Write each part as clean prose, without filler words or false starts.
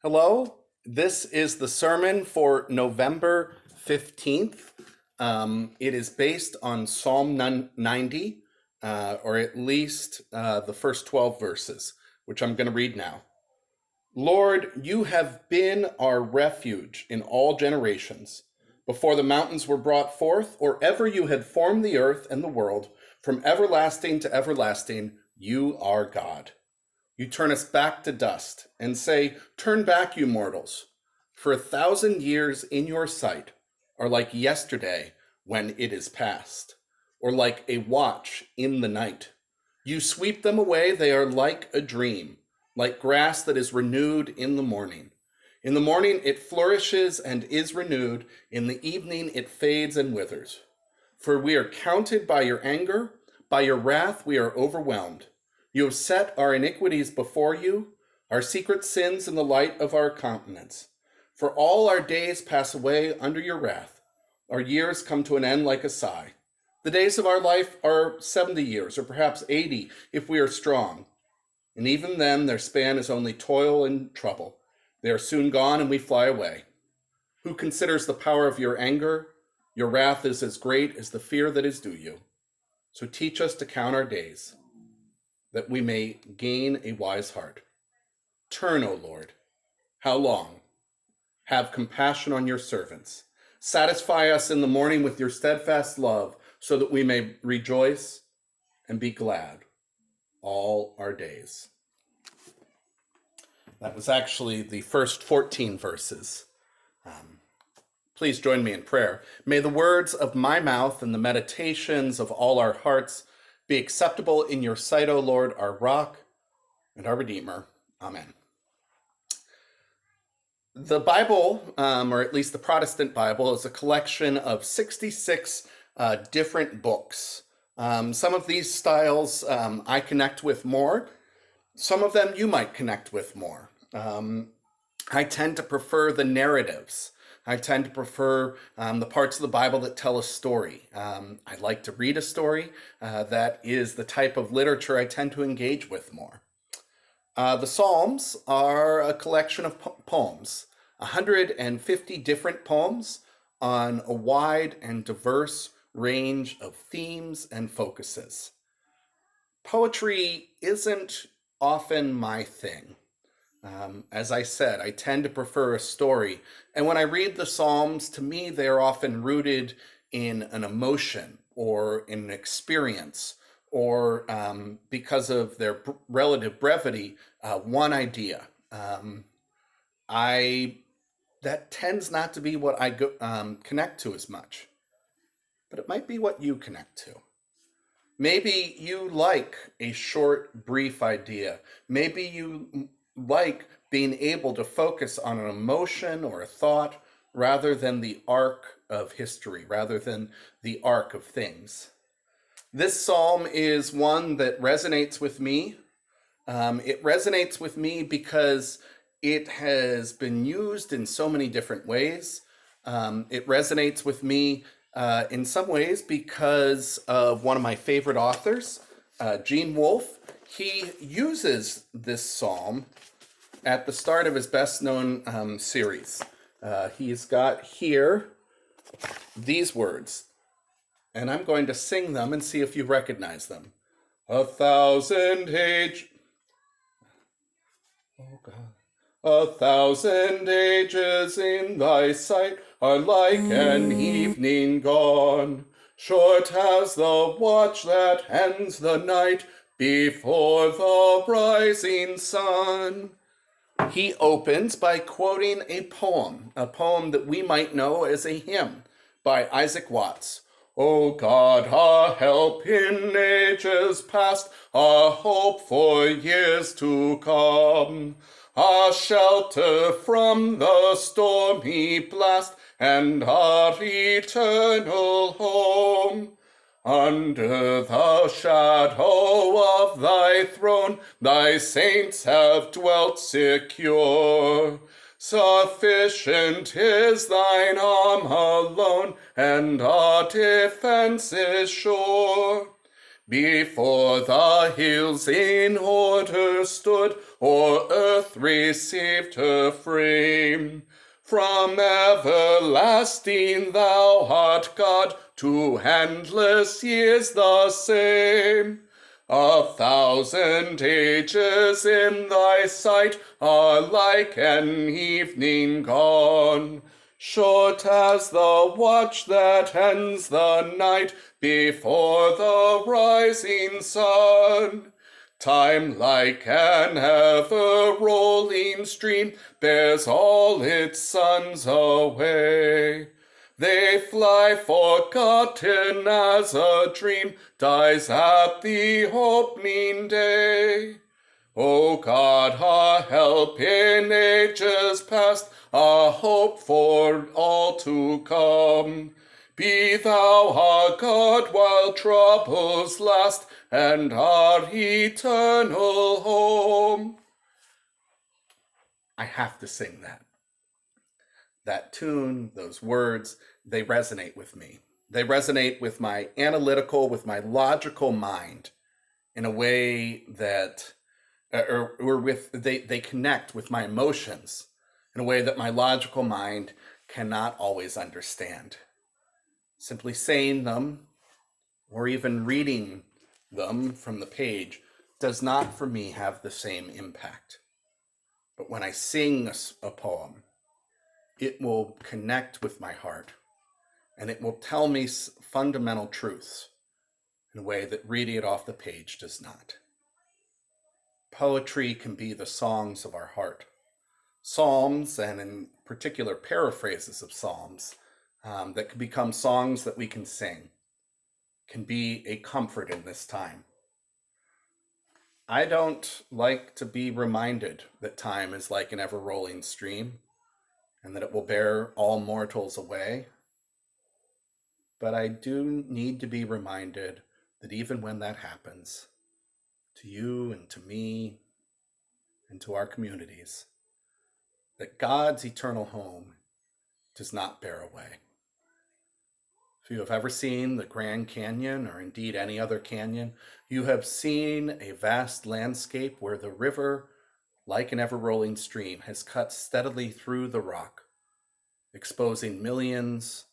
Hello, this is the sermon for November 15th. It is based on Psalm 90, or at least the first 12 verses, which I'm going to read now. Lord, you have been our refuge in all generations. Before the mountains were brought forth, or ever you had formed the earth and the world, from everlasting to everlasting, you are God. You turn us back to dust and say, "Turn back, you mortals." For 1,000 years in your sight are like yesterday when it is past, or like a watch in the night. You sweep them away, they are like a dream, like grass that is renewed in the morning. In the morning it flourishes and is renewed, in the evening it fades and withers. For we are counted by your anger, by your wrath we are overwhelmed. You have set our iniquities before you, our secret sins in the light of our countenance. For all our days pass away under your wrath. Our years come to an end like a sigh. The days of our life are 70 years, or perhaps 80, if we are strong. And even then, their span is only toil and trouble. They are soon gone, and we fly away. Who considers the power of your anger? Your wrath is as great as the fear that is due you. So teach us to count our days, that we may gain a wise heart. Turn, O Lord. How long? Have compassion on your servants. Satisfy us in the morning with your steadfast love, so that we may rejoice and be glad all our days. That was actually the first 14 verses. Please join me in prayer. May the words of my mouth and the meditations of all our hearts be acceptable in your sight, O Lord, our rock and our Redeemer. Amen. The Bible, or at least the Protestant Bible, is a collection of 66 different books. Some of these styles I connect with more. Some of them you might connect with more. I tend to prefer the narratives. I tend to prefer the parts of the Bible that tell a story. I like to read a story. That is the type of literature I tend to engage with more. The Psalms are a collection of poems, 150 different poems on a wide and diverse range of themes and focuses. Poetry isn't often my thing. As I said, I tend to prefer a story. And when I read the Psalms, to me, they are often rooted in an emotion or in an experience, or because of their relative brevity, one idea. That tends not to be what I connect to as much, but it might be what you connect to. Maybe you like a short, brief idea. Maybe you like being able to focus on an emotion or a thought rather than the arc of history, rather than the arc of things. This psalm is one that resonates with me. It resonates with me because it has been used in so many different ways. It resonates with me in some ways because of one of my favorite authors, Gene Wolfe. He uses this psalm at the start of his best-known series. He's got here these words, and I'm going to sing them and see if you recognize them. 1,000 age... Oh, God. 1,000 ages in thy sight are like an evening gone, short as the watch that ends the night before the rising sun. He opens by quoting a poem that we might know as a hymn by Isaac Watts. O God, our help in ages past, our hope for years to come, our shelter from the stormy blast, and our eternal home. Under the shadow of thy throne, thy saints have dwelt secure. Sufficient is thine arm alone, and our defense is sure. Before the hills in order stood, or earth received her frame. From everlasting thou art God, to endless years the same. 1,000 ages in thy sight are like an evening gone, short as the watch that ends the night before the rising sun. Time, like an ever-rolling stream, bears all its sons away. They fly forgotten as a dream dies at the opening day. O God, our help in ages past, our hope for all to come. Be thou our God while troubles last, and our eternal home. I have to sing that. That tune, those words, they resonate with me. They resonate with my analytical, with my logical mind in a way that, they connect with my emotions in a way that my logical mind cannot always understand. Simply saying them or even reading them from the page does not for me have the same impact. But when I sing a poem, it will connect with my heart and it will tell me fundamental truths in a way that reading it off the page does not. Poetry can be the songs of our heart. Psalms, and in particular paraphrases of psalms, that can become songs that we can sing, can be a comfort in this time. I don't like to be reminded that time is like an ever-rolling stream and that it will bear all mortals away. But I do need to be reminded that even when that happens, to you and to me and to our communities, that God's eternal home does not bear away. If you have ever seen the Grand Canyon, or indeed any other canyon, you have seen a vast landscape where the river, like an ever-rolling stream, has cut steadily through the rock, exposing millions,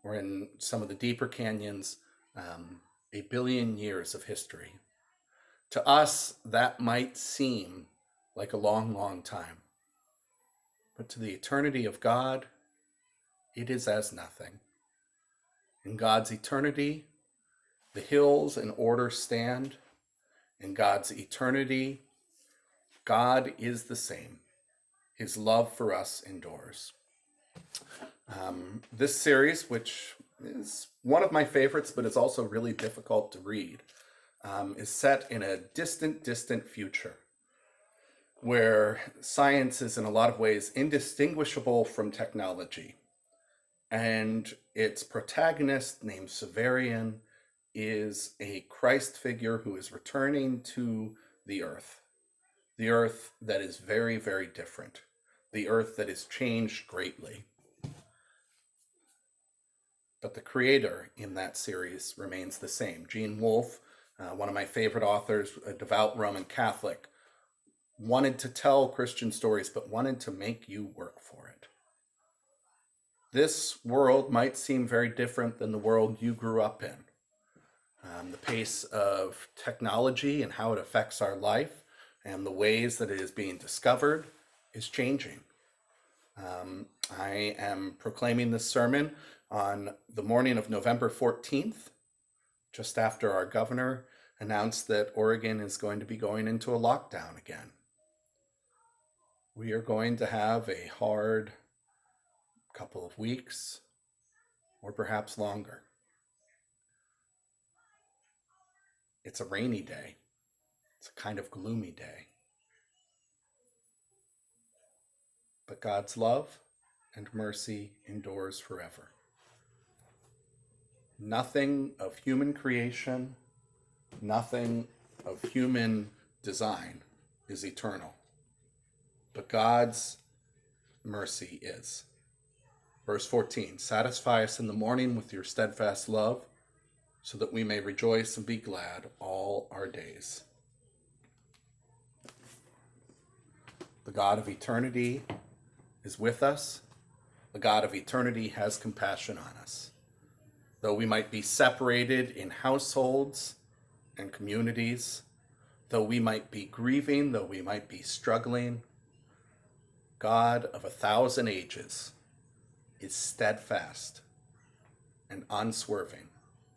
or in some of the deeper canyons, 1 billion years of history. To us, that might seem like a long, long time. But to the eternity of God, it is as nothing. In God's eternity, the hills in order stand. In God's eternity, God is the same. His love for us endures. This series, which is one of my favorites, but is also really difficult to read, is set in a distant, distant future where science is in a lot of ways indistinguishable from technology. And its protagonist, named Severian, is a Christ figure who is returning to the earth that is very, very different, the earth that is changed greatly. But the creator in that series remains the same. Gene Wolfe, one of my favorite authors, a devout Roman Catholic, wanted to tell Christian stories, but wanted to make you work for it. This world might seem very different than the world you grew up in. The pace of technology and how it affects our life and the ways that it is being discovered is changing. I am proclaiming this sermon on the morning of November 14th, just after our governor announced that Oregon is going to be going into a lockdown again. We are going to have a hard couple of weeks, or perhaps longer. It's a rainy day. It's a kind of gloomy day. But God's love and mercy endures forever. Nothing of human creation, nothing of human design is eternal. But God's mercy is. Verse 14, satisfy us in the morning with your steadfast love, so that we may rejoice and be glad all our days. The God of eternity is with us. The God of eternity has compassion on us. Though we might be separated in households and communities, though we might be grieving, though we might be struggling, God of 1,000 ages is steadfast and unswerving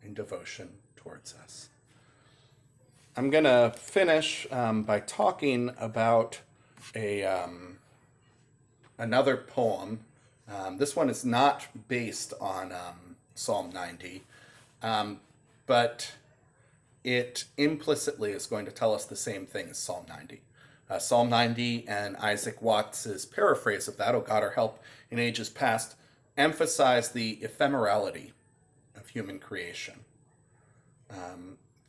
in devotion towards us. I'm going to finish by talking about another poem. This one is not based on Psalm 90, but it implicitly is going to tell us the same thing as Psalm 90. Psalm 90 and Isaac Watts's paraphrase of that, "O God, our help in ages past," emphasize the ephemerality of human creation.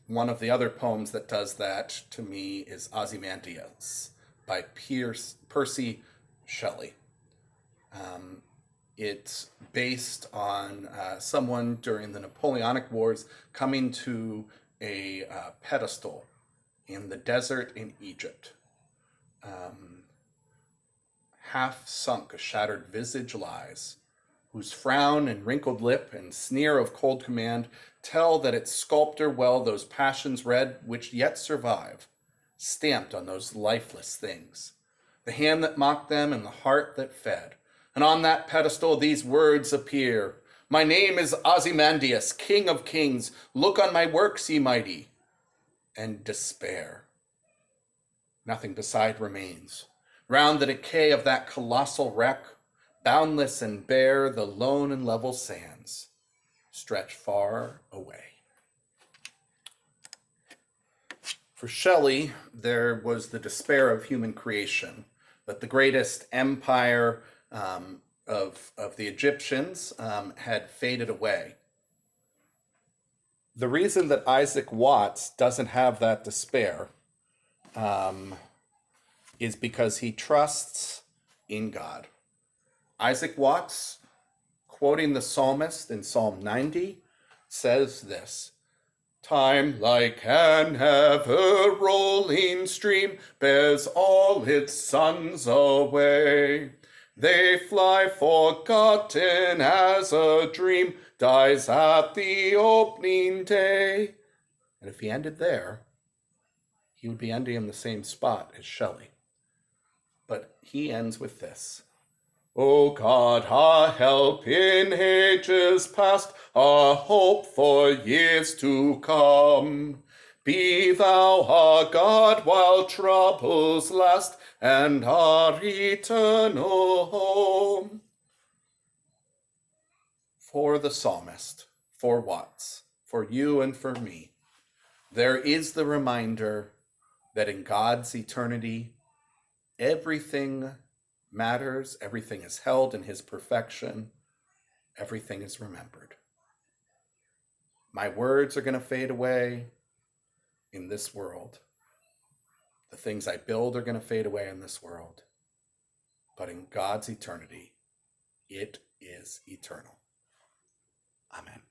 One of the other poems that does that to me is Ozymandias by Percy Shelley. It's based on someone during the Napoleonic Wars coming to a pedestal in the desert in Egypt. Half sunk, a shattered visage lies, whose frown and wrinkled lip and sneer of cold command tell that its sculptor well those passions read which yet survive, stamped on those lifeless things, the hand that mocked them and the heart that fed. And on that pedestal these words appear: "My name is Ozymandias, King of Kings. Look on my works, ye mighty, and despair." Nothing beside remains. Round the decay of that colossal wreck, boundless and bare, the lone and level sands stretch far away. For Shelley, there was the despair of human creation, that the greatest empire of the Egyptians had faded away. The reason that Isaac Watts doesn't have that despair is because he trusts in God. Isaac Watts, quoting the psalmist in Psalm 90, says this: "Time like an ever-rolling stream bears all its sons away. They fly forgotten as a dream dies at the opening day." And if he ended there, he would be ending in the same spot as Shelley. But he ends with this: "O God, our help in ages past, our hope for years to come, be thou our God while troubles last, and our eternal home." For the psalmist, for Watts, for you and for me, there is the reminder that in God's eternity, everything matters, everything is held in his perfection, everything is remembered. My words are going to fade away in this world. The things I build are going to fade away in this world. But in God's eternity, it is eternal. Amen.